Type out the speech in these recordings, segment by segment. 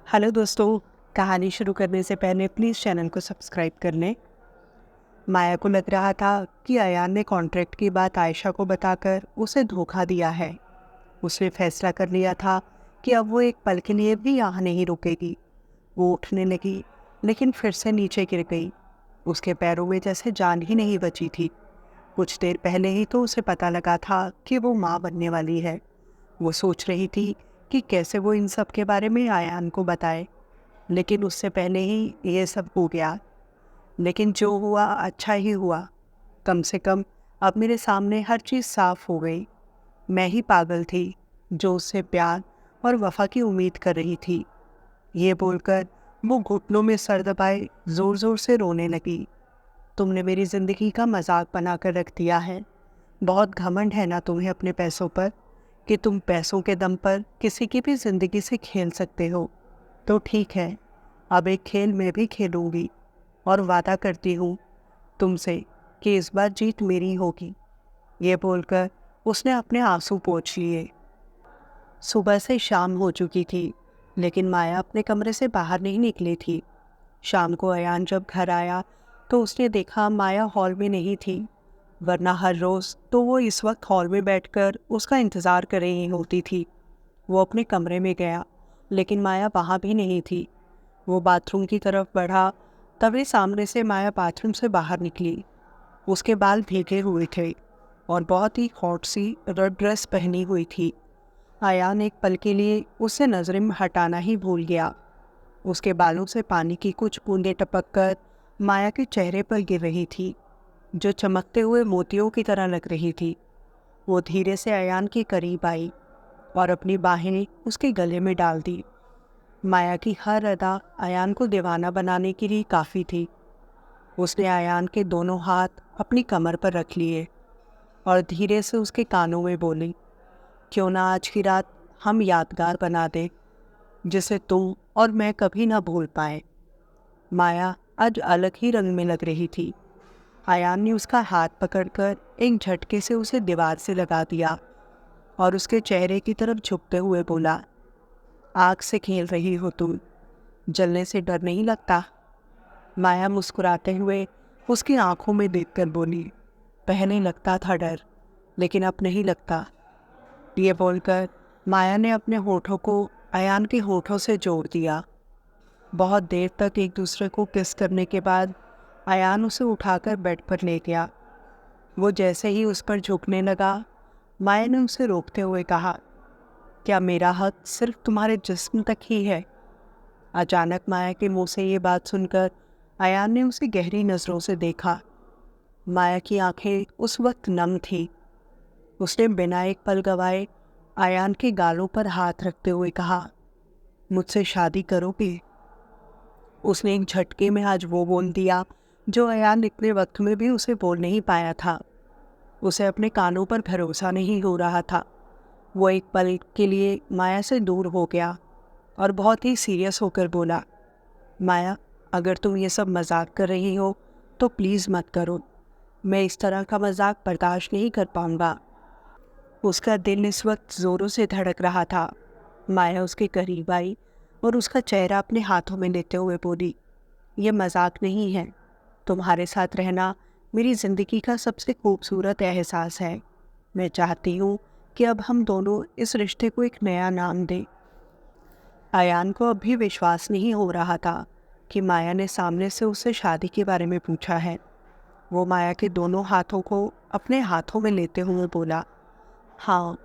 Hello दोस्तों। कहानी शुरू करने से पहले प्लीज़ चैनल को सब्सक्राइब कर लें। माया को लग रहा था कि अयान ने कॉन्ट्रैक्ट की बात आयशा को बताकर उसे धोखा दिया है। उसने फैसला कर लिया था कि अब वो एक पल के लिए भी यहाँ नहीं रुकेगी। वो उठने लगी, लेकिन फिर से नीचे गिर गई। उसके पैरों में जैसे जान ही नहीं बची थी। कुछ देर पहले ही तो उसे पता लगा था कि वो माँ बनने वाली है। वो सोच रही थी कि कैसे वो इन सब के बारे में अयान को बताए, लेकिन उससे पहले ही ये सब हो गया। लेकिन जो हुआ अच्छा ही हुआ। कम से कम अब मेरे सामने हर चीज़ साफ हो गई। मैं ही पागल थी जो उससे प्यार और वफा की उम्मीद कर रही थी। ये बोलकर वो घुटनों में सर दबाए ज़ोर ज़ोर से रोने लगी। तुमने मेरी ज़िंदगी का मजाक बना कर रख दिया है। बहुत घमंड है ना तुम्हें अपने पैसों पर, कि तुम पैसों के दम पर किसी की भी ज़िंदगी से खेल सकते हो। तो ठीक है, अब एक खेल मैं भी खेलूंगी, और वादा करती हूँ तुमसे कि इस बार जीत मेरी होगी। ये बोलकर उसने अपने आंसू पोंछ लिए। सुबह से शाम हो चुकी थी, लेकिन माया अपने कमरे से बाहर नहीं निकली थी। शाम को अयान जब घर आया तो उसने देखा माया हॉल में नहीं थी, वरना हर रोज़ तो वो इस वक्त हॉल में बैठकर उसका इंतज़ार कर रही होती थी। वो अपने कमरे में गया, लेकिन माया वहाँ भी नहीं थी। वो बाथरूम की तरफ बढ़ा, तभी सामने से माया बाथरूम से बाहर निकली। उसके बाल भीगे हुए थे और बहुत ही हॉट सी रेड ड्रेस पहनी हुई थी। अयान एक पल के लिए उससे नजरें हटाना ही भूल गया। उसके बालों से पानी की कुछ बूंदें टपक कर माया के चेहरे पर गिर रही थी, जो चमकते हुए मोतियों की तरह लग रही थी। वो धीरे से अयान के करीब आई और अपनी बाहें उसके गले में डाल दी। माया की हर अदा अयान को दीवाना बनाने के लिए काफ़ी थी। उसने अयान के दोनों हाथ अपनी कमर पर रख लिए और धीरे से उसके कानों में बोली, क्यों ना आज की रात हम यादगार बना दें, जिसे तुम और मैं कभी ना भूल पाए। माया आज अलग ही रंग में लग रही थी। अयान ने उसका हाथ पकड़कर एक झटके से उसे दीवार से लगा दिया और उसके चेहरे की तरफ झुकते हुए बोला, आग से खेल रही हो तुम, जलने से डर नहीं लगता? माया मुस्कुराते हुए उसकी आंखों में देखकर बोली, पहले लगता था डर, लेकिन अब नहीं लगता। ये बोलकर माया ने अपने होठों को अयान के होठों से जोड़ दिया। बहुत देर तक एक दूसरे को किस करने के बाद अयान उसे उठाकर बेड पर ले गया। वो जैसे ही उस पर झुकने लगा, माया ने उसे रोकते हुए कहा, क्या मेरा हक सिर्फ तुम्हारे जिस्म तक ही है? अचानक माया के मुंह से ये बात सुनकर अयान ने उसे गहरी नज़रों से देखा। माया की आंखें उस वक्त नम थी। उसने बिना एक पल गवाए अयान के गालों पर हाथ रखते हुए कहा, मुझसे शादी करोगे? उसने एक झटके में आज वो बोल दिया जो अयान इतने वक्त में भी उसे बोल नहीं पाया था। उसे अपने कानों पर भरोसा नहीं हो रहा था। वो एक पल के लिए माया से दूर हो गया और बहुत ही सीरियस होकर बोला, माया, अगर तुम ये सब मजाक कर रही हो तो प्लीज़ मत करो। मैं इस तरह का मजाक बर्दाश्त नहीं कर पाऊंगा। उसका दिल इस वक्त ज़ोरों से धड़क रहा था। माया उसके करीब आई और उसका चेहरा अपने हाथों में लेते हुए बोली, ये मजाक नहीं है। तुम्हारे साथ रहना मेरी ज़िंदगी का सबसे खूबसूरत एहसास है। मैं चाहती हूँ कि अब हम दोनों इस रिश्ते को एक नया नाम दें। अयान को अब भी विश्वास नहीं हो रहा था कि माया ने सामने से उससे शादी के बारे में पूछा है। वो माया के दोनों हाथों को अपने हाथों में लेते हुए बोला, हाँ,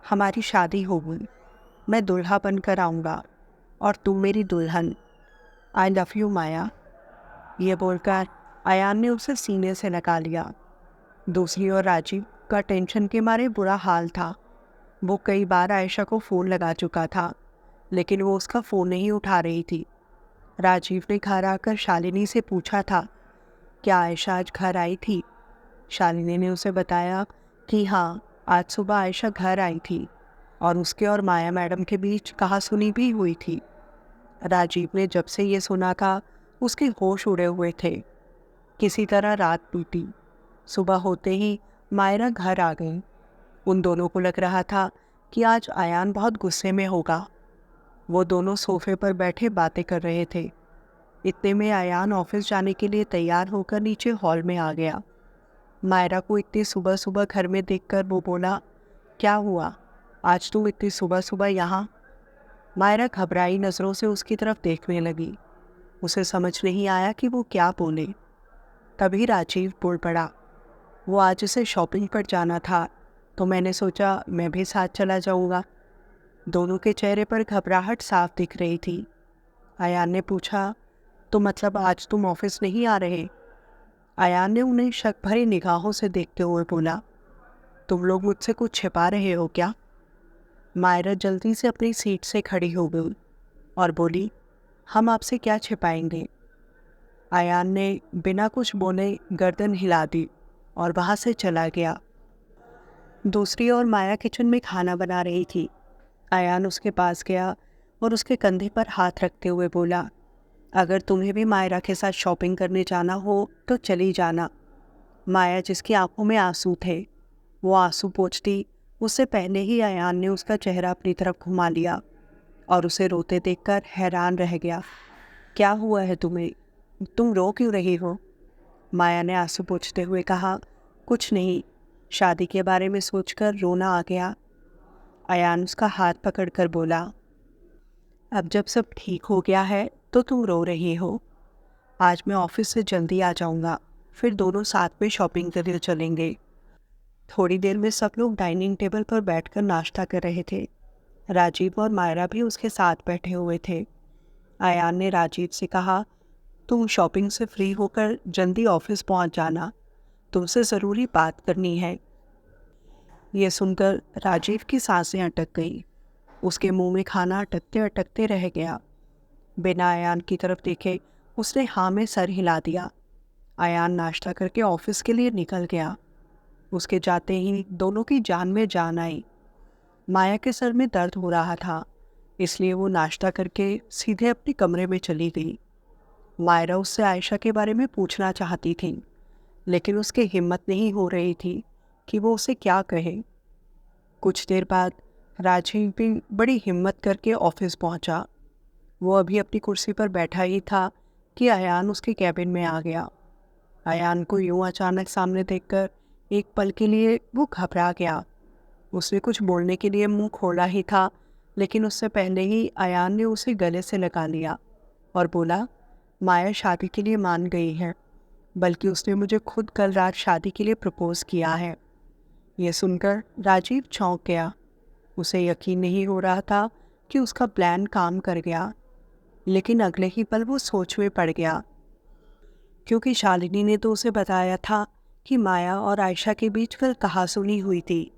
हमारी शादी होगी। मैं दूल्हा बनकर आऊँगा और तुम मेरी दुल्हन। आई लव यू माया। ये बोलकर अयान ने उसे सीने से लगा लिया। दूसरी ओर राजीव का टेंशन के मारे बुरा हाल था। वो कई बार आयशा को फ़ोन लगा चुका था, लेकिन वो उसका फ़ोन नहीं उठा रही थी। राजीव ने घर आकर शालिनी से पूछा था, क्या आयशा आज घर आई थी? शालिनी ने उसे बताया कि हाँ, आज सुबह आयशा घर आई थी और उसके और माया मैडम के बीच कहासुनी भी हुई थी। राजीव ने जब से ये सुना था, उसके होश उड़े हुए थे। किसी तरह रात बीती। सुबह होते ही मायरा घर आ गई। उन दोनों को लग रहा था कि आज अयान बहुत गुस्से में होगा। वो दोनों सोफे पर बैठे बातें कर रहे थे। इतने में अयान ऑफिस जाने के लिए तैयार होकर नीचे हॉल में आ गया। मायरा को इतनी सुबह सुबह घर में देखकर वो बोला, क्या हुआ, आज तुम इतनी सुबह सुबह यहाँ? मायरा घबराई नज़रों से उसकी तरफ देखने लगी। उसे समझ नहीं आया कि वो क्या बोले। तभी राजीव बोल पड़ा, वो आज उसे शॉपिंग पर जाना था, तो मैंने सोचा मैं भी साथ चला जाऊँगा। दोनों के चेहरे पर घबराहट साफ दिख रही थी। अयान ने पूछा, तो मतलब आज तुम ऑफिस नहीं आ रहे? अयान ने उन्हें शक भरी निगाहों से देखते हुए बोला, तुम लोग मुझसे कुछ छिपा रहे हो क्या? मायरा जल्दी से अपनी सीट से खड़ी हो गई और बोली, हम आपसे क्या छिपाएंगे? अयान ने बिना कुछ बोले गर्दन हिला दी और वहाँ से चला गया। दूसरी ओर माया किचन में खाना बना रही थी। अयान उसके पास गया और उसके कंधे पर हाथ रखते हुए बोला, अगर तुम्हें भी मायरा के साथ शॉपिंग करने जाना हो तो चली जाना। माया, जिसकी आंखों में आंसू थे, वो आंसू पोंछती उससे पहले ही अयान ने उसका चेहरा अपनी तरफ घुमा लिया और उसे रोते देखकर हैरान रह गया। क्या हुआ है तुम्हें? तुम रो क्यों रही हो? माया ने आंसू पोंछते हुए कहा, कुछ नहीं, शादी के बारे में सोचकर रोना आ गया। अयान उसका हाथ पकड़कर बोला, अब जब सब ठीक हो गया है तो तुम रो रही हो। आज मैं ऑफिस से जल्दी आ जाऊंगा, फिर दोनों साथ में शॉपिंग करने चलेंगे। थोड़ी देर में सब लोग डाइनिंग टेबल पर बैठकर नाश्ता कर रहे थे। राजीव और मायरा भी उसके साथ बैठे हुए थे। अयान ने राजीव से कहा, तुम शॉपिंग से फ्री होकर जल्दी ऑफिस पहुंच जाना, तुमसे ज़रूरी बात करनी है। ये सुनकर राजीव की सांसें अटक गई। उसके मुंह में खाना अटकते अटकते रह गया। बिना अयान की तरफ देखे उसने हाँ में सर हिला दिया। अयान नाश्ता करके ऑफिस के लिए निकल गया। उसके जाते ही दोनों की जान में जान आई। माया के सर में दर्द हो रहा था, इसलिए वो नाश्ता करके सीधे अपने कमरे में चली गई। मायरा उससे आयशा के बारे में पूछना चाहती थी, लेकिन उसकी हिम्मत नहीं हो रही थी कि वो उसे क्या कहे। कुछ देर बाद राजीव भी बड़ी हिम्मत करके ऑफिस पहुंचा। वो अभी अपनी कुर्सी पर बैठा ही था कि अयान उसके कैबिन में आ गया। अयान को यूं अचानक सामने देखकर एक पल के लिए वो घबरा गया। उसने कुछ बोलने के लिए मुंह खोला ही था, लेकिन उससे पहले ही अयान ने उसे गले से लगा लिया और बोला, माया शादी के लिए मान गई है, बल्कि उसने मुझे खुद कल रात शादी के लिए प्रपोज किया है। ये सुनकर राजीव चौंक गया। उसे यकीन नहीं हो रहा था कि उसका प्लान काम कर गया, लेकिन अगले ही पल वो सोच में पड़ गया, क्योंकि शालिनी ने तो उसे बताया था कि माया और आयशा के बीच कल कहासुनी हुई थी।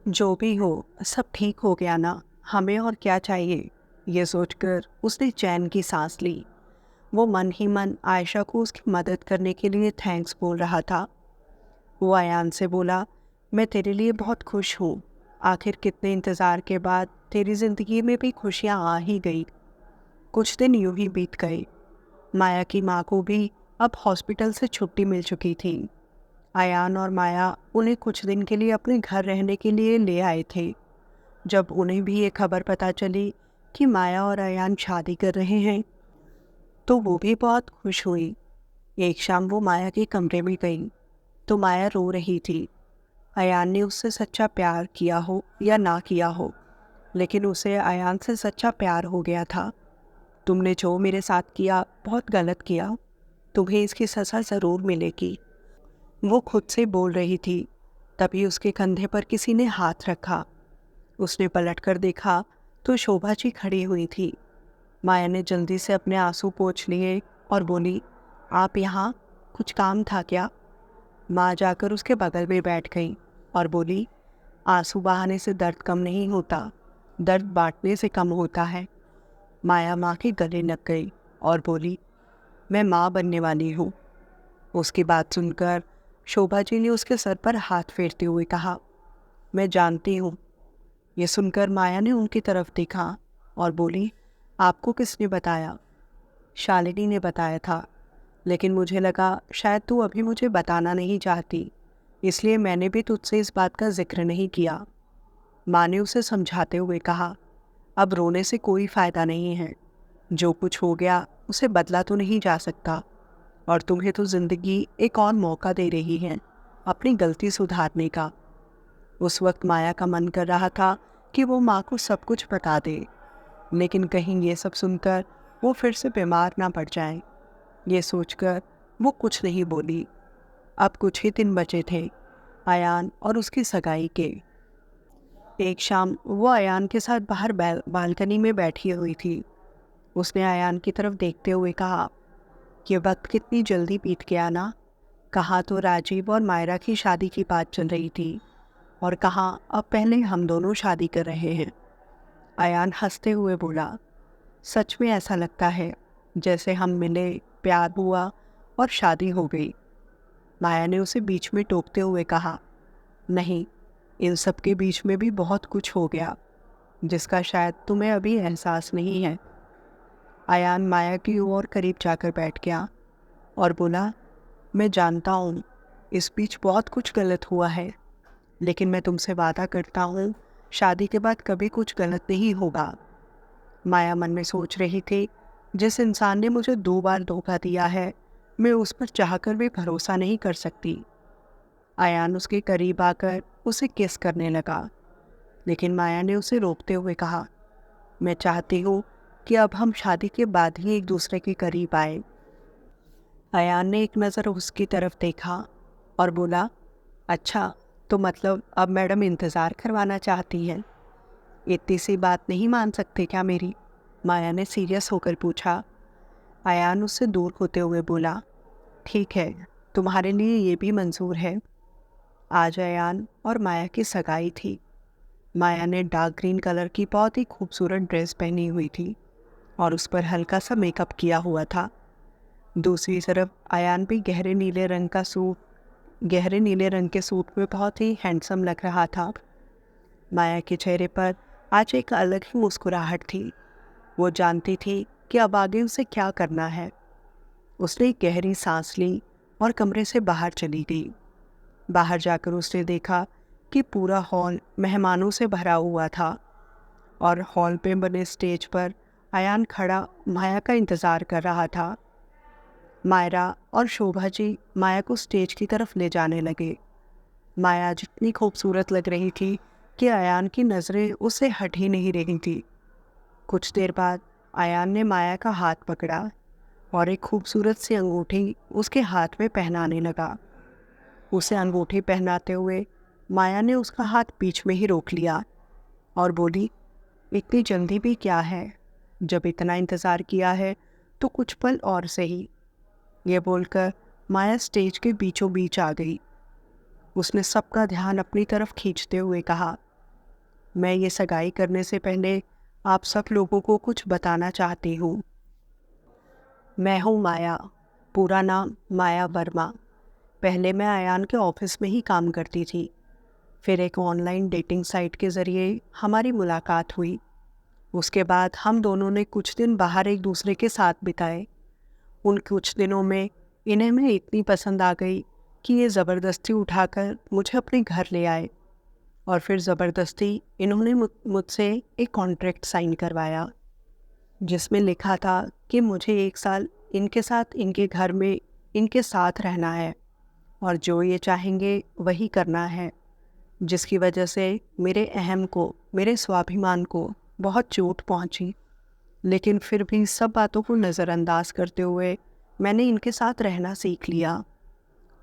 जो भी हो, सब ठीक हो गया ना, हमें और क्या चाहिए? ये सोचकर उसने चैन की सांस ली। वो मन ही मन आयशा को उसकी मदद करने के लिए थैंक्स बोल रहा था। वो अयान से बोला, मैं तेरे लिए बहुत खुश हूँ। आखिर कितने इंतज़ार के बाद तेरी ज़िंदगी में भी खुशियाँ आ ही गई। कुछ दिन यूं ही बीत गए। माया की माँ को भी अब हॉस्पिटल से छुट्टी मिल चुकी थी। अयान और माया उन्हें कुछ दिन के लिए अपने घर रहने के लिए ले आए थे। जब उन्हें भी ये खबर पता चली कि माया और अयान शादी कर रहे हैं, तो वो भी बहुत खुश हुई। एक शाम वो माया के कमरे में गई तो माया रो रही थी। अयान ने उससे सच्चा प्यार किया हो या ना किया हो, लेकिन उसे अयान से सच्चा प्यार हो गया था। तुमने जो मेरे साथ किया बहुत गलत किया, तुम्हें इसकी सज़ा ज़रूर मिलेगी, वो खुद से बोल रही थी। तभी उसके कंधे पर किसी ने हाथ रखा। उसने पलटकर देखा तो शोभा जी खड़ी हुई थी। माया ने जल्दी से अपने आंसू पोंछ लिए और बोली, आप यहाँ, कुछ काम था क्या? माँ जाकर उसके बगल में बैठ गई और बोली, आंसू बहाने से दर्द कम नहीं होता, दर्द बांटने से कम होता है। माया माँ के गले लग गई और बोली, मैं माँ बनने वाली हूँ। उसकी बात सुनकर शोभा जी ने उसके सर पर हाथ फेरते हुए कहा, मैं जानती हूँ। ये सुनकर माया ने उनकी तरफ देखा और बोली, आपको किसने बताया? शालिनी ने बताया था, लेकिन मुझे लगा शायद तू अभी मुझे बताना नहीं चाहती, इसलिए मैंने भी तुझसे इस बात का जिक्र नहीं किया। माँ ने उसे समझाते हुए कहा, अब रोने से कोई फ़ायदा नहीं है। जो कुछ हो गया उसे बदला तो नहीं जा सकता, और तुम्हें तो ज़िंदगी एक और मौका दे रही है अपनी गलती सुधारने का। उस वक्त माया का मन कर रहा था कि वो माँ को सब कुछ बता दे, लेकिन कहीं ये सब सुनकर वो फिर से बीमार ना पड़ जाए। ये सोचकर वो कुछ नहीं बोली। अब कुछ ही दिन बचे थे अयान और उसकी सगाई के। एक शाम वो अयान के साथ बाहर बालकनी में बैठी हुई थी। उसने अयान की तरफ देखते हुए कहा, ये वक्त कितनी जल्दी बीत गया ना। कहाँ तो राजीव और मायरा की शादी की बात चल रही थी, और कहाँ अब पहले हम दोनों शादी कर रहे हैं। अयान हंसते हुए बोला, सच में ऐसा लगता है जैसे हम मिले, प्यार हुआ और शादी हो गई। माया ने उसे बीच में टोकते हुए कहा, नहीं, इन सब के बीच में भी बहुत कुछ हो गया जिसका शायद तुम्हें अभी एहसास नहीं है। अयान माया की ओर करीब जाकर बैठ गया और बोला, मैं जानता हूँ इस बीच बहुत कुछ गलत हुआ है, लेकिन मैं तुमसे वादा करता हूँ शादी के बाद कभी कुछ गलत नहीं होगा। माया मन में सोच रही थी, जिस इंसान ने मुझे 2 बार धोखा दिया है, मैं उस पर चाहकर भी भरोसा नहीं कर सकती। अयान उसके करीब आकर उसे किस करने लगा, लेकिन माया ने उसे रोकते हुए कहा, मैं चाहती हूँ कि अब हम शादी के बाद ही एक दूसरे के करीब आए। अयान ने एक नज़र उसकी तरफ देखा और बोला, अच्छा, तो मतलब अब मैडम इंतज़ार करवाना चाहती हैं? इतनी सी बात नहीं मान सकते क्या मेरी? माया ने सीरियस होकर पूछा। अयान उससे दूर होते हुए बोला, ठीक है, तुम्हारे लिए ये भी मंजूर है। आज अयान और माया की सगाई थी। माया ने डार्क ग्रीन कलर की बहुत ही खूबसूरत ड्रेस पहनी हुई थी और उस पर हल्का सा मेकअप किया हुआ था। दूसरी तरफ अयान भी गहरे नीले रंग के सूट में बहुत ही हैंडसम लग रहा था। माया के चेहरे पर आज एक अलग ही मुस्कुराहट थी। वो जानती थी कि अब आगे उसे क्या करना है। उसने एक गहरी सांस ली और कमरे से बाहर चली गई। बाहर जाकर उसने देखा कि पूरा हॉल मेहमानों से भरा हुआ था, और हॉल पे बने स्टेज पर अयान खड़ा माया का इंतज़ार कर रहा था। मायरा और शोभा जी माया को स्टेज की तरफ ले जाने लगे। माया जितनी खूबसूरत लग रही थी कि अयान की नज़रें उससे हट ही नहीं रही थी। कुछ देर बाद अयान ने माया का हाथ पकड़ा और एक खूबसूरत सी अंगूठी उसके हाथ में पहनाने लगा। उसे अंगूठी पहनाते हुए माया ने उसका हाथ बीच में ही रोक लिया और बोली, इतनी जल्दी भी क्या है? जब इतना इंतज़ार किया है तो कुछ पल और सही। ये बोलकर माया स्टेज के बीचों बीच आ गई। उसने सबका ध्यान अपनी तरफ खींचते हुए कहा, मैं ये सगाई करने से पहले आप सब लोगों को कुछ बताना चाहती हूँ। मैं हूँ माया, पूरा नाम माया वर्मा। पहले मैं अयान के ऑफिस में ही काम करती थी। फिर एक ऑनलाइन डेटिंग साइट के ज़रिए हमारी मुलाकात हुई। उसके बाद हम दोनों ने कुछ दिन बाहर एक दूसरे के साथ बिताए। उन कुछ दिनों में इन्हें मैं इतनी पसंद आ गई कि ये ज़बरदस्ती उठाकर मुझे अपने घर ले आए, और फिर ज़बरदस्ती इन्होंने मुझसे एक कॉन्ट्रैक्ट साइन करवाया जिसमें लिखा था कि मुझे 1 साल इनके साथ इनके घर में इनके साथ रहना है और जो ये चाहेंगे वही करना है, जिसकी वजह से मेरे अहम को, मेरे स्वाभिमान को बहुत चोट पहुंची। लेकिन फिर भी सब बातों को नज़रअंदाज करते हुए मैंने इनके साथ रहना सीख लिया,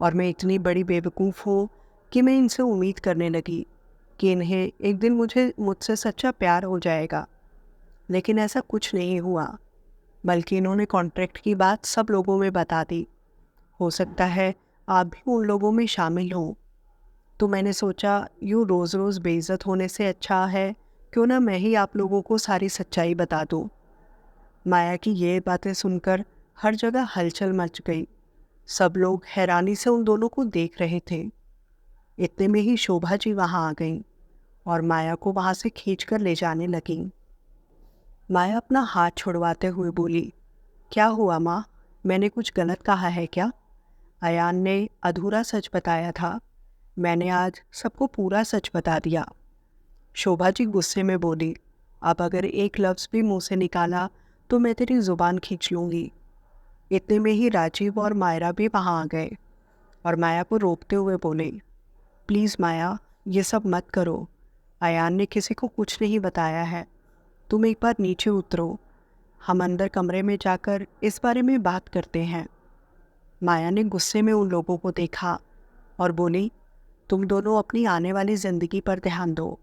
और मैं इतनी बड़ी बेवकूफ़ हूँ कि मैं इनसे उम्मीद करने लगी कि इन्हें एक दिन मुझसे सच्चा प्यार हो जाएगा। लेकिन ऐसा कुछ नहीं हुआ, बल्कि इन्होंने कॉन्ट्रैक्ट की बात सब लोगों में बता दी। हो सकता है आप भी उन लोगों में शामिल हों। तो मैंने सोचा, यूँ रोज़ रोज़ बेइज्जत होने से अच्छा है क्यों ना मैं ही आप लोगों को सारी सच्चाई बता दूँ। माया की ये बातें सुनकर हर जगह हलचल मच गई। सब लोग हैरानी से उन दोनों को देख रहे थे। इतने में ही शोभा जी वहाँ आ गईं और माया को वहाँ से खींचकर ले जाने लगीं। माया अपना हाथ छुड़वाते हुए बोली, क्या हुआ माँ? मैंने कुछ गलत कहा है क्या? अयान ने अधूरा सच बताया था। मैंने आज सबको पूरा सच बता दिया। शोभा जी गुस्से में बोली, अब अगर एक लफ्ज़ भी मुंह से निकाला तो मैं तेरी ज़ुबान खींच लूँगी। इतने में ही राजीव और मायरा भी वहाँ आ गए और माया को रोकते हुए बोले, प्लीज़ माया, ये सब मत करो। अयान ने किसी को कुछ नहीं बताया है। तुम एक बार नीचे उतरो, हम अंदर कमरे में जाकर इस बारे में बात करते हैं। माया ने गुस्से में उन लोगों को देखा और बोली, तुम दोनों अपनी आने वाली ज़िंदगी पर ध्यान दो।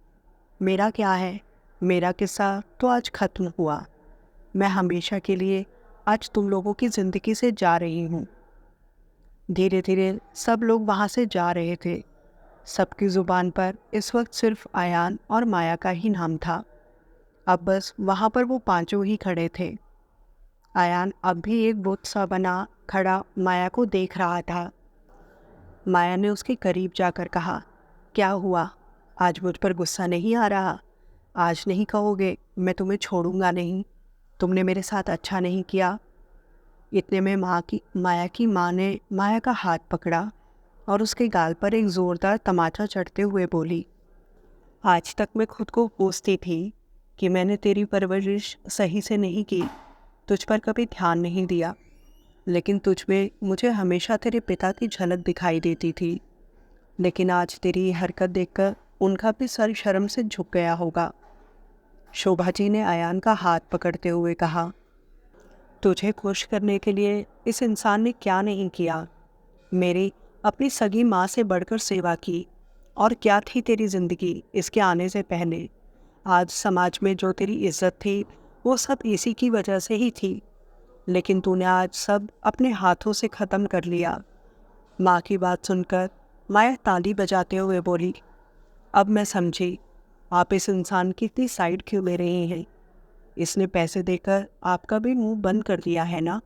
मेरा क्या है, मेरा किस्सा तो आज ख़त्म हुआ। मैं हमेशा के लिए आज तुम लोगों की ज़िंदगी से जा रही हूँ। धीरे धीरे सब लोग वहाँ से जा रहे थे। सबकी ज़ुबान पर इस वक्त सिर्फ अयान और माया का ही नाम था। अब बस वहाँ पर वो पांचों ही खड़े थे। अयान अब भी एक बुत सा बना खड़ा माया को देख रहा था। माया ने उसके करीब जाकर कहा, क्या हुआ, आज मुझ पर गुस्सा नहीं आ रहा? आज नहीं कहोगे मैं तुम्हें छोड़ूंगा नहीं, तुमने मेरे साथ अच्छा नहीं किया। इतने में माया की माँ ने माया का हाथ पकड़ा और उसके गाल पर एक ज़ोरदार तमाचा चढ़ते हुए बोली, आज तक मैं खुद को कोसती थी कि मैंने तेरी परवरिश सही से नहीं की, तुझ पर कभी ध्यान नहीं दिया, लेकिन तुझ में मुझे हमेशा तेरे पिता की झलक दिखाई देती थी। लेकिन आज तेरी ये हरकत देखकर उनका भी सर शर्म से झुक गया होगा। शोभा जी ने अयान का हाथ पकड़ते हुए कहा, तुझे खुश करने के लिए इस इंसान ने क्या नहीं किया। मेरी अपनी सगी माँ से बढ़कर सेवा की, और क्या थी तेरी ज़िंदगी इसके आने से पहले। आज समाज में जो तेरी इज्जत थी वो सब इसी की वजह से ही थी, लेकिन तूने आज सब अपने हाथों से ख़त्म कर लिया। माँ की बात सुनकर माया ताली बजाते हुए बोली, अब मैं समझी आप इस इंसान की इतनी साइड क्यों ले रही हैं। इसने पैसे देकर आपका भी मुंह बंद कर दिया है ना।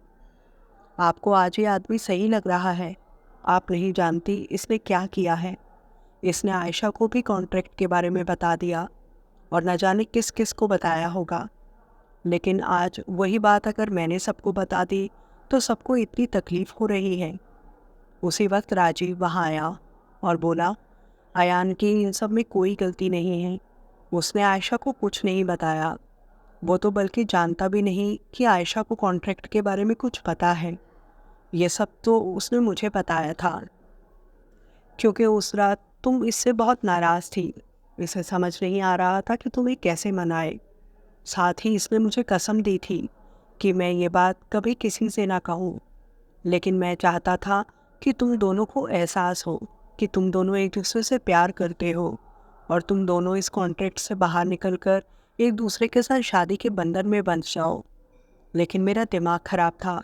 आपको आज ये आदमी सही लग रहा है। आप नहीं जानती इसने क्या किया है। इसने आयशा को भी कॉन्ट्रैक्ट के बारे में बता दिया और न जाने किस किस को बताया होगा। लेकिन आज वही बात अगर मैंने सबको बता दी तो सबको इतनी तकलीफ़ हो रही है। उसी वक्त राजीव वहाँ आया और बोला, अयान की इन सब में कोई गलती नहीं है। उसने आयशा को कुछ नहीं बताया। वो तो बल्कि जानता भी नहीं कि आयशा को कॉन्ट्रैक्ट के बारे में कुछ पता है। ये सब तो उसने मुझे बताया था, क्योंकि उस रात तुम इससे बहुत नाराज़ थी। इसे समझ नहीं आ रहा था कि तुम्हें कैसे मनाए। साथ ही इसने मुझे कसम दी थी कि मैं ये बात कभी किसी से ना कहूँ, लेकिन मैं चाहता था कि तुम दोनों को एहसास हो कि तुम दोनों एक दूसरे से प्यार करते हो और तुम दोनों इस कॉन्ट्रैक्ट से बाहर निकलकर एक दूसरे के साथ शादी के बंधन में बंध जाओ। लेकिन मेरा दिमाग ख़राब था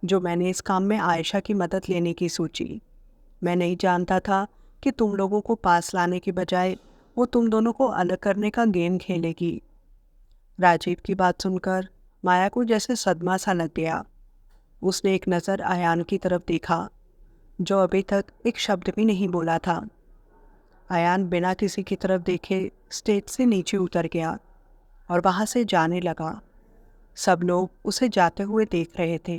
जो मैंने इस काम में आयशा की मदद लेने की सोची। मैं नहीं जानता था कि तुम लोगों को पास लाने के बजाय वो तुम दोनों को अलग करने का गेम खेलेगी। राजीव की बात सुनकर माया को जैसे सदमा सा लग गया। उसने एक नज़र अयान की तरफ देखा, जो अभी तक एक शब्द भी नहीं बोला था। अयान बिना किसी की तरफ देखे स्टेज से नीचे उतर गया और वहाँ से जाने लगा। सब लोग उसे जाते हुए देख रहे थे,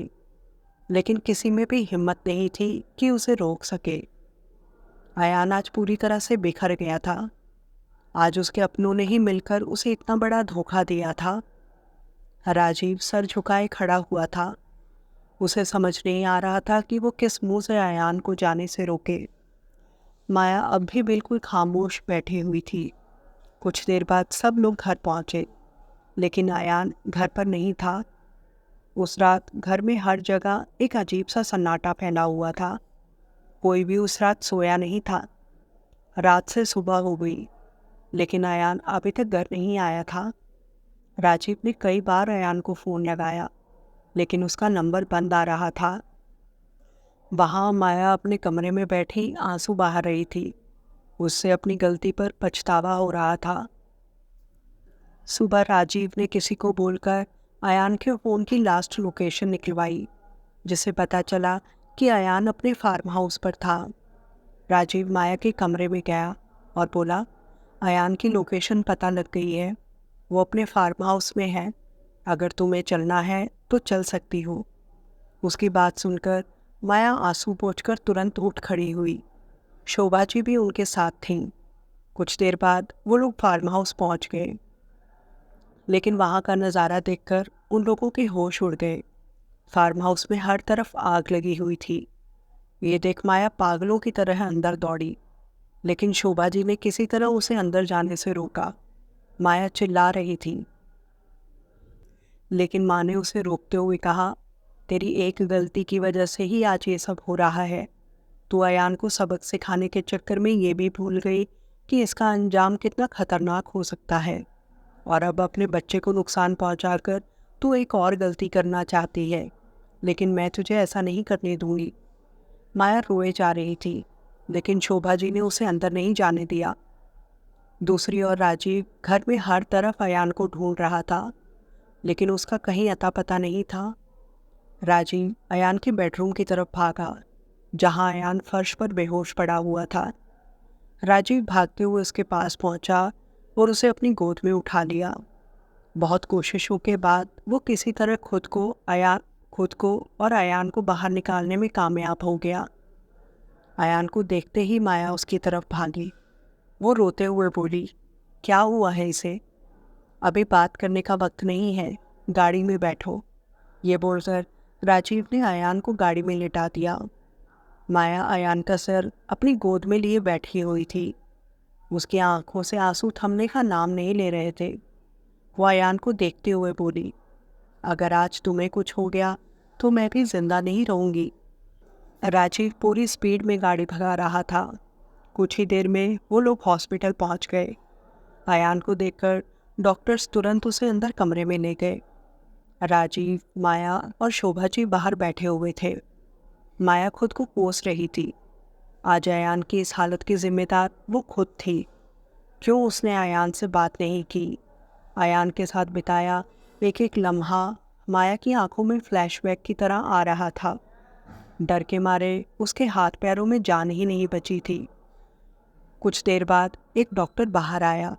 लेकिन किसी में भी हिम्मत नहीं थी कि उसे रोक सके। अयान आज पूरी तरह से बिखर गया था। आज उसके अपनों ने ही मिलकर उसे इतना बड़ा धोखा दिया था। राजीव सर झुकाए खड़ा हुआ था। उसे समझ नहीं आ रहा था कि वो किस मुंह से अयान को जाने से रोके। माया अब भी बिल्कुल खामोश बैठी हुई थी। कुछ देर बाद सब लोग घर पहुंचे, लेकिन अयान घर पर नहीं था। उस रात घर में हर जगह एक अजीब सा सन्नाटा फैला हुआ था। कोई भी उस रात सोया नहीं था। रात से सुबह हो गई, लेकिन अयान अभी तक घर नहीं आया था। राजीव ने कई बार अयान को फ़ोन लगाया, लेकिन उसका नंबर बंद आ रहा था। वहाँ माया अपने कमरे में बैठी आंसू बहा रही थी। उससे अपनी गलती पर पछतावा हो रहा था। सुबह राजीव ने किसी को बोलकर अयान के फ़ोन की लास्ट लोकेशन निकलवाई, जिससे पता चला कि अयान अपने फार्म हाउस पर था। राजीव माया के कमरे में गया और बोला, अयान की लोकेशन पता लग गई है, वो अपने फार्म हाउस में है। अगर तुम्हें चलना है तो चल सकती हो। उसकी बात सुनकर माया आंसू पोंछकर तुरंत उठ खड़ी हुई। शोभा जी भी उनके साथ थीं। कुछ देर बाद वो लोग फार्म हाउस पहुंच गए। लेकिन वहाँ का नज़ारा देखकर उन लोगों के होश उड़ गए। फार्म हाउस में हर तरफ आग लगी हुई थी। ये देख माया पागलों की तरह अंदर दौड़ी, लेकिन शोभा जी ने किसी तरह उसे अंदर जाने से रोका। माया चिल्ला रही थी, लेकिन माँ ने उसे रोकते हुए कहा, तेरी एक गलती की वजह से ही आज ये सब हो रहा है। तू अयान को सबक सिखाने के चक्कर में ये भी भूल गई कि इसका अंजाम कितना खतरनाक हो सकता है, और अब अपने बच्चे को नुकसान पहुंचाकर तू एक और गलती करना चाहती है। लेकिन मैं तुझे ऐसा नहीं करने दूंगी। माया रोए जा रही थी, लेकिन शोभा जी ने उसे अंदर नहीं जाने दिया। दूसरी ओर राजीव घर में हर तरफ अयान को ढूंढ रहा था, लेकिन उसका कहीं अता पता नहीं था। राजीव अयान के बेडरूम की तरफ भागा, जहां अयान फर्श पर बेहोश पड़ा हुआ था। राजीव भागते हुए उसके पास पहुंचा और उसे अपनी गोद में उठा लिया। बहुत कोशिशों के बाद वो किसी तरह खुद को और अयान को बाहर निकालने में कामयाब हो गया। अयान को देखते ही माया उसकी तरफ भागी। वो रोते हुए बोली, क्या हुआ है इसे? अभी बात करने का वक्त नहीं है, गाड़ी में बैठो। ये बोलकर राजीव ने अयान को गाड़ी में लिटा दिया। माया अयान का सर अपनी गोद में लिए बैठी हुई थी। उसकी आंखों से आंसू थमने का नाम नहीं ले रहे थे। वो अयान को देखते हुए बोली, अगर आज तुम्हें कुछ हो गया तो मैं भी जिंदा नहीं रहूंगी। राजीव पूरी स्पीड में गाड़ी भगा रहा था। कुछ ही देर में वो लोग हॉस्पिटल पहुंच गए। अयान को देखकर डॉक्टर्स तुरंत उसे अंदर कमरे में ले गए। राजीव, माया और शोभा जी बाहर बैठे हुए थे। माया खुद को कोस रही थी। आज अयान की इस हालत की जिम्मेदार वो खुद थी। क्यों उसने अयान से बात नहीं की? अयान के साथ बिताया एक एक लम्हा माया की आंखों में फ्लैशबैक की तरह आ रहा था। डर के मारे उसके हाथ पैरों में जान ही नहीं बची थी। कुछ देर बाद एक डॉक्टर बाहर आया।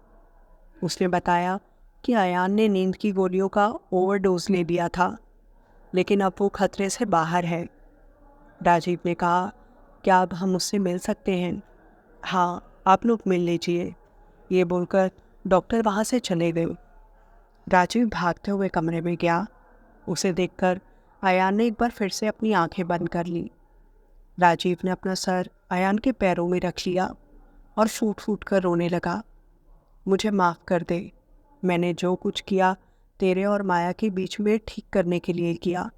उसने बताया कि अयान ने नींद की गोलियों का ओवरडोज ले लिया था, लेकिन अब वो खतरे से बाहर है। राजीव ने कहा, क्या अब हम उससे मिल सकते हैं? हाँ, आप लोग मिल लीजिए। ये बोलकर डॉक्टर वहाँ से चले गए। राजीव भागते हुए कमरे में गया। उसे देखकर अयान ने एक बार फिर से अपनी आंखें बंद कर ली। राजीव ने अपना सर अयान के पैरों में रख लिया और फूट फूट कर रोने लगा। मुझे माफ़ कर दे। मैंने जो कुछ किया तेरे और माया के बीच में ठीक करने के लिए किया,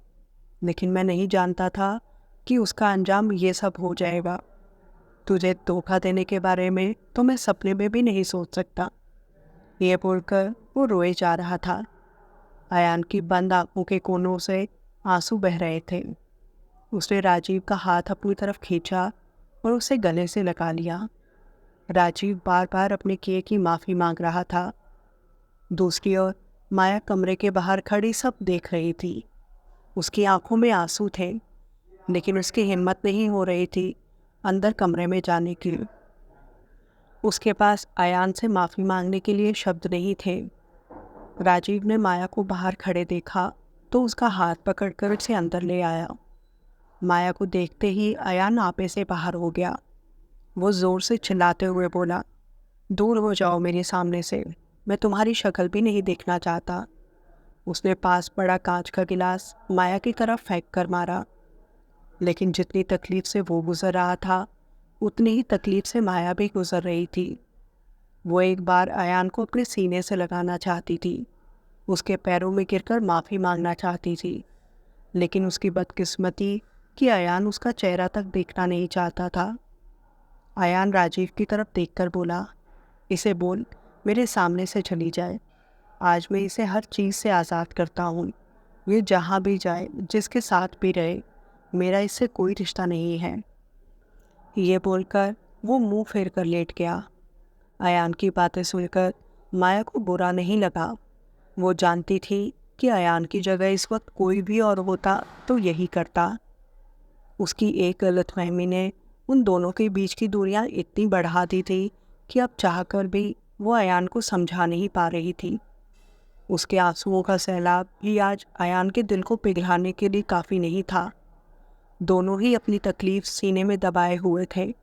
लेकिन मैं नहीं जानता था कि उसका अंजाम ये सब हो जाएगा। तुझे धोखा देने के बारे में तो मैं सपने में भी नहीं सोच सकता। ये बोलकर वो रोए जा रहा था। अयान की बंद आंखों के कोनों से आंसू बह रहे थे। उसने राजीव का हाथ अपनी तरफ खींचा और उसे गले से लगा लिया। राजीव बार बार अपने किए की माफ़ी मांग रहा था। दूसरी ओर माया कमरे के बाहर खड़ी सब देख रही थी। उसकी आंखों में आंसू थे, लेकिन उसकी हिम्मत नहीं हो रही थी अंदर कमरे में जाने की। उसके पास अयान से माफ़ी मांगने के लिए शब्द नहीं थे। राजीव ने माया को बाहर खड़े देखा तो उसका हाथ पकड़कर उसे अंदर ले आया। माया को देखते ही अयान आपे से बाहर हो गया। वो ज़ोर से चिल्लाते हुए बोला, दूर हो जाओ मेरे सामने से, मैं तुम्हारी शक्ल भी नहीं देखना चाहता। उसने पास पड़ा कांच का गिलास माया की तरफ फेंक कर मारा, लेकिन जितनी तकलीफ से वो गुजर रहा था उतनी ही तकलीफ से माया भी गुजर रही थी। वो एक बार अयान को अपने सीने से लगाना चाहती थी, उसके पैरों में गिरकर माफ़ी मांगना चाहती थी, लेकिन उसकी बदकिस्मती कि अयान उसका चेहरा तक देखना नहीं चाहता था। अयान राजीव की तरफ देखकर बोला, इसे बोल मेरे सामने से चली जाए। आज मैं इसे हर चीज़ से आज़ाद करता हूँ। ये जहाँ भी जाए, जिसके साथ भी रहे, मेरा इससे कोई रिश्ता नहीं है। ये बोलकर वो मुंह फेर कर लेट गया। अयान की बातें सुनकर माया को बुरा नहीं लगा। वो जानती थी कि अयान की जगह इस वक्त कोई भी और होता तो यही करता। उसकी एक गलतफहमी ने उन दोनों के बीच की दूरियां इतनी बढ़ा दी थी कि अब चाहकर भी वो अयान को समझा नहीं पा रही थी। उसके आंसुओं का सैलाब भी आज अयान के दिल को पिघलाने के लिए काफ़ी नहीं था। दोनों ही अपनी तकलीफ सीने में दबाए हुए थे।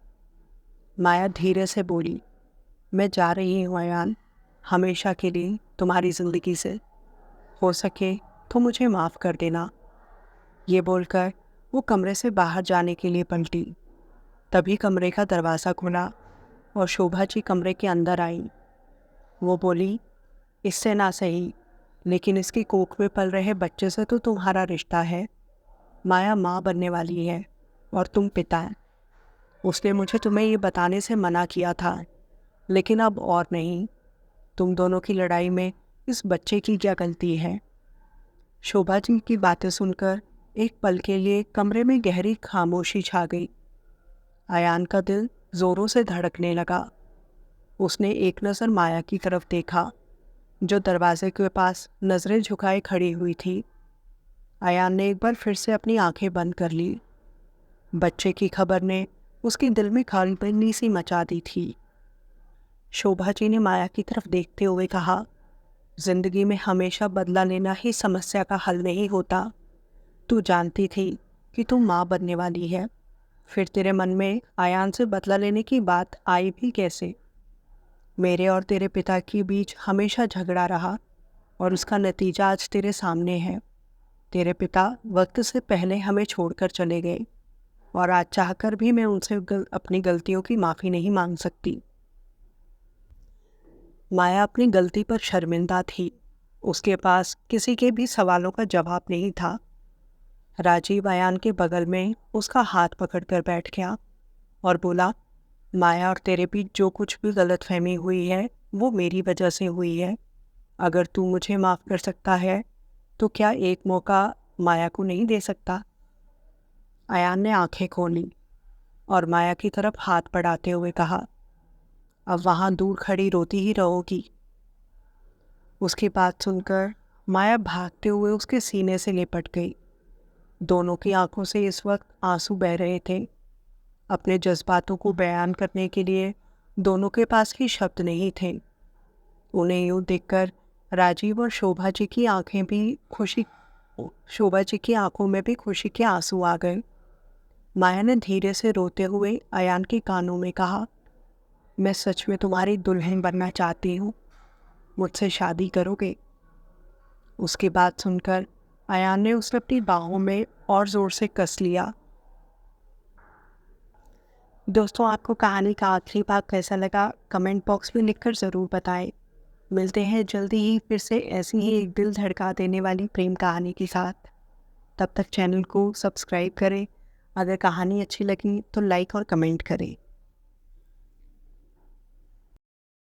माया धीरे से बोली, मैं जा रही हूँ अयान, हमेशा के लिए तुम्हारी ज़िंदगी से। हो सके तो मुझे माफ़ कर देना। ये बोलकर वो कमरे से बाहर जाने के लिए पलटी। तभी कमरे का दरवाज़ा खुला और शोभा जी कमरे के अंदर आई। वो बोली, इससे ना सही, लेकिन इसकी कोख में पल रहे बच्चे से तो तुम्हारा रिश्ता है। माया माँ बनने वाली है और तुम पिता। उसने मुझे तुम्हें ये बताने से मना किया था, लेकिन अब और नहीं। तुम दोनों की लड़ाई में इस बच्चे की क्या गलती है? शोभा जी की बातें सुनकर एक पल के लिए कमरे में गहरी खामोशी छा गई। अयान का दिल जोरों से धड़कने लगा। उसने एक नज़र माया की तरफ देखा, जो दरवाजे के पास नज़रें झुकाए खड़ी हुई थी। अयान ने एक बार फिर से अपनी आंखें बंद कर ली। बच्चे की खबर ने उसके दिल में खालीपनी सी मचा दी थी। शोभा जी ने माया की तरफ देखते हुए कहा, जिंदगी में हमेशा बदला लेना ही समस्या का हल नहीं होता। तू जानती थी कि तू माँ बनने वाली है, फिर तेरे मन में आयान से बदला लेने की बात आई भी कैसे? मेरे और तेरे पिता के बीच हमेशा झगड़ा रहा और उसका नतीजा आज तेरे सामने है। तेरे पिता वक्त से पहले हमें छोड़कर चले गए और आज चाहकर भी मैं उनसे अपनी गलतियों की माफ़ी नहीं मांग सकती। माया अपनी गलती पर शर्मिंदा थी। उसके पास किसी के भी सवालों का जवाब नहीं था। राजीव अयान के बगल में उसका हाथ पकड़कर बैठ गया और बोला, माया और तेरे बीच जो कुछ भी गलतफहमी हुई है वो मेरी वजह से हुई है। अगर तू मुझे माफ़ कर सकता है तो क्या एक मौका माया को नहीं दे सकता? अयान ने आंखें खोली और माया की तरफ हाथ बढ़ाते हुए कहा, अब वहाँ दूर खड़ी रोती ही रहोगी? उसकी बात सुनकर माया भागते हुए उसके सीने से लिपट गई। दोनों की आंखों से इस वक्त आंसू बह रहे थे। अपने जज्बातों को बयान करने के लिए दोनों के पास ही शब्द नहीं थे। उन्हें यूँ देखकर राजीव और शोभा जी की आंखों में भी खुशी के आंसू आ गए। माया ने धीरे से रोते हुए अयान के कानों में कहा, मैं सच में तुम्हारी दुल्हन बनना चाहती हूँ, मुझसे शादी करोगे? उसकी बात सुनकर अयान ने उसे अपनी बाहों में और ज़ोर से कस लिया। दोस्तों, आपको कहानी का आखिरी भाग कैसा लगा कमेंट बॉक्स में लिखकर ज़रूर बताएं। मिलते हैं जल्दी ही फिर से ऐसी ही एक दिल धड़का देने वाली प्रेम कहानी के साथ। तब तक चैनल को सब्सक्राइब करें। अगर कहानी अच्छी लगी तो लाइक और कमेंट करें।